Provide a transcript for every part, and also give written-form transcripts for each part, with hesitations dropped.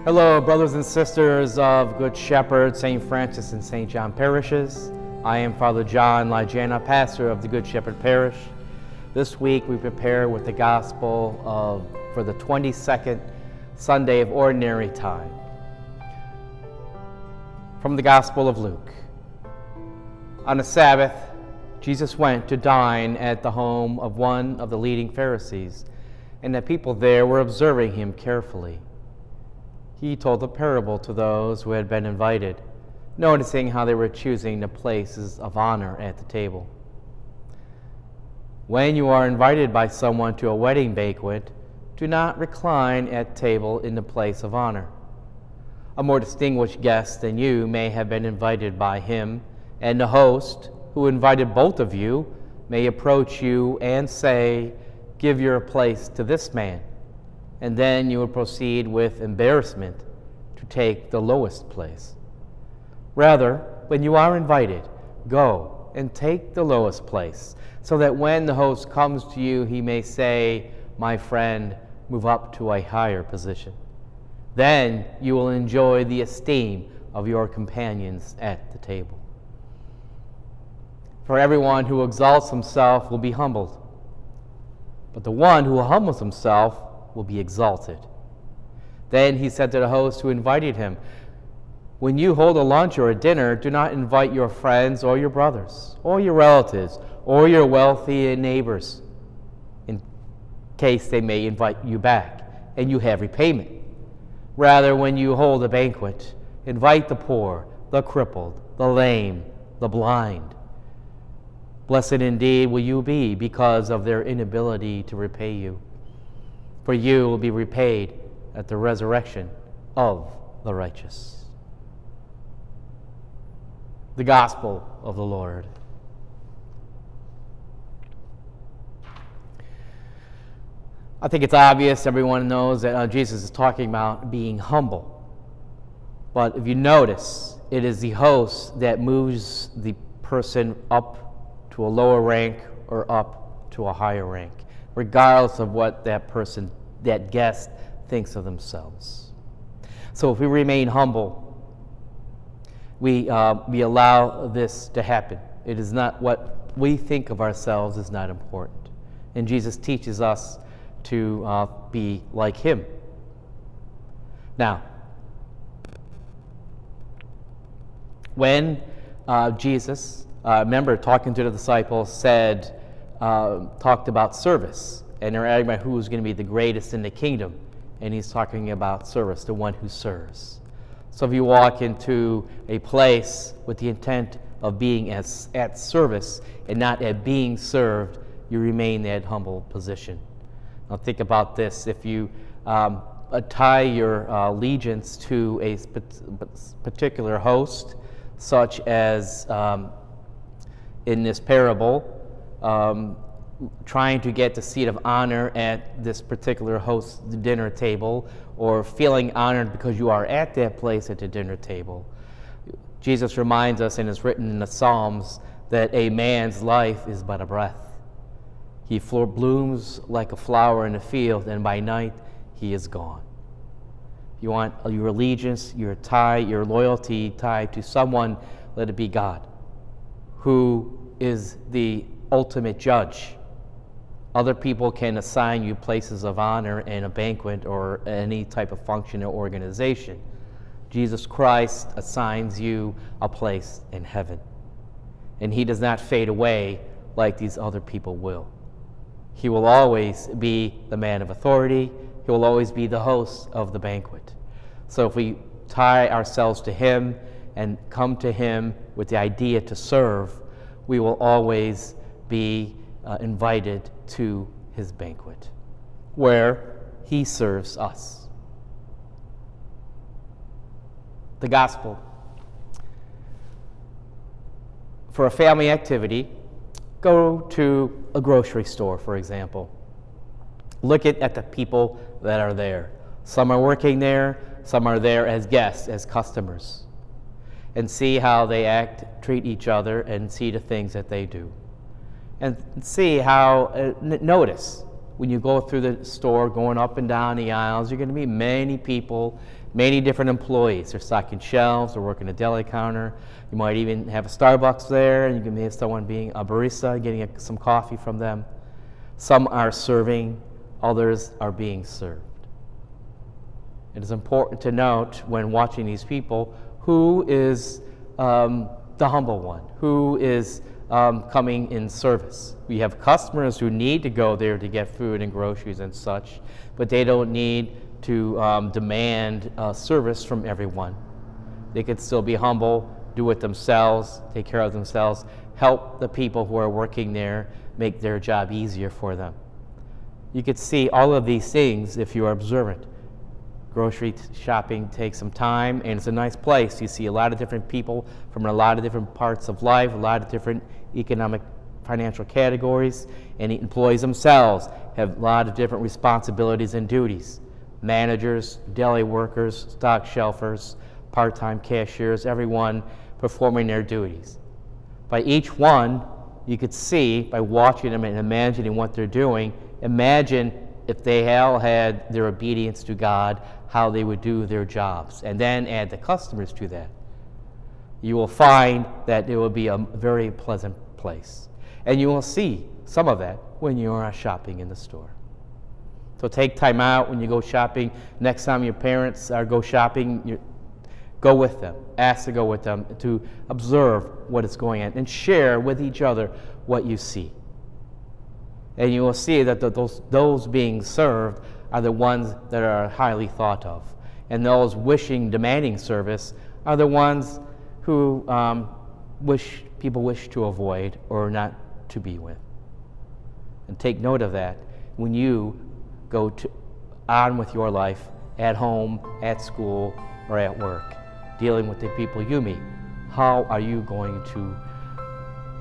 Hello, brothers and sisters of Good Shepherd, St. Francis and St. John parishes. I am Father John Lajana, pastor of the Good Shepherd Parish. This week we prepare with the Gospel for the 22nd Sunday of Ordinary Time. From the Gospel of Luke. On a Sabbath, Jesus went to dine at the home of one of the leading Pharisees, and the people there were observing him carefully. He told a parable to those who had been invited, noticing how they were choosing the places of honor at the table. When you are invited by someone to a wedding banquet, do not recline at table in the place of honor. A more distinguished guest than you may have been invited by him, and the host, who invited both of you, may approach you and say, "Give your place to this man," and then you will proceed with embarrassment to take the lowest place. Rather, when you are invited, go and take the lowest place, so that when the host comes to you, he may say, "My friend, move up to a higher position." Then you will enjoy the esteem of your companions at the table. For everyone who exalts himself will be humbled, but the one who humbles himself will be exalted. Then he said to the host who invited him, "When you hold a lunch or a dinner, do not invite your friends or your brothers or your relatives or your wealthy neighbors, in case they may invite you back and you have repayment. Rather, when you hold a banquet, invite the poor, the crippled, the lame, the blind. Blessed indeed will you be because of their inability to repay you, for you will be repaid at the resurrection of the righteous." The Gospel of the Lord. I think it's obvious, everyone knows that Jesus is talking about being humble. But if you notice, it is the host that moves the person up to a lower rank or up to a higher rank, regardless of what that guest thinks of themselves. So if we remain humble, we allow this to happen. It is not what we think of ourselves is not important. And Jesus teaches us to be like him. Now, when Jesus, remember, talking to the disciples, talked about service, and they're asking about who's going to be the greatest in the kingdom, and he's talking about service, the one who serves. So if you walk into a place with the intent of being at service and not at being served, you remain in that humble position. Now think about this. If you tie your allegiance to a particular host, such as in this parable, trying to get the seat of honor at this particular host's dinner table, or feeling honored because you are at that place at the dinner table. Jesus reminds us, and it's written in the Psalms, that a man's life is but a breath. He blooms like a flower in the field, and by night he is gone. You want your allegiance, your loyalty tied to someone, let it be God, who is the ultimate judge. Other people can assign you places of honor in a banquet or any type of function or organization. Jesus Christ assigns you a place in heaven, and he does not fade away like these other people will. He will always be the man of authority. He will always be the host of the banquet. So if we tie ourselves to him and come to him with the idea to serve, we will always be invited to his banquet, where he serves us. The Gospel. For a family activity, go to a grocery store, for example. Look at the people that are there. Some are working there, some are there as guests, as customers. And see how they act, treat each other, and see the things that they do. And see how, notice when you go through the store, going up and down the aisles, you're going to meet many people, many different employees. They're stocking shelves, they're working a deli counter. You might even have a Starbucks there, and you can have someone being a barista, getting some coffee from them. Some are serving, others are being served. It is important to note when watching these people who is the humble one, who is coming in service. We have customers who need to go there to get food and groceries and such, but they don't need to demand service from everyone. They could still be humble, do it themselves, take care of themselves, help the people who are working there, make their job easier for them. You could see all of these things if you are observant. Grocery shopping takes some time, and it's a nice place. You see a lot of different people from a lot of different parts of life, a lot of different economic, financial categories, and the employees themselves have a lot of different responsibilities and duties. Managers, deli workers, stock shelfers, part-time cashiers, everyone performing their duties. By each one, you could see, by watching them and imagining what they're doing, imagine if they all had their obedience to God, how they would do their jobs, and then add the customers to that. You will find that it will be a very pleasant place. And you will see some of that when you are shopping in the store. So take time out when you go shopping. Next time your parents go shopping, go with them. Ask to go with them to observe what is going on and share with each other what you see. And you will see that those being served are the ones that are highly thought of. And those demanding service are the ones who people wish to avoid or not to be with. And take note of that when you go on with your life at home, at school, or at work, dealing with the people you meet. How are you going to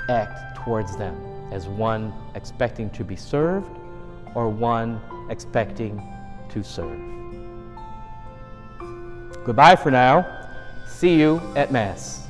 act towards them? As one expecting to be served, or one expecting to serve? Goodbye for now. See you at Mass.